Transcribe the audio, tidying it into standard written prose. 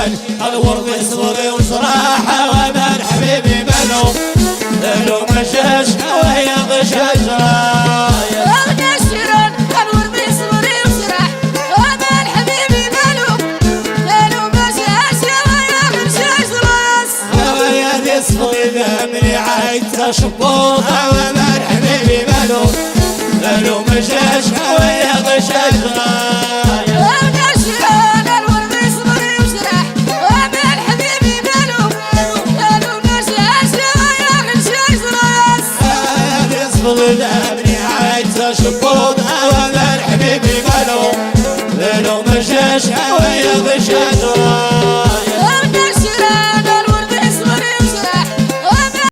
ماشيان الورد يصبر وصراحة ومن حبيبي مالو لو مشاش ويا شجرة من عايد شبوطة ومن حبيبي مالو لو مشاش ويا شجرة ابني عايز شبوط ومن حبيبي مالو لو مشاش ويا شجرة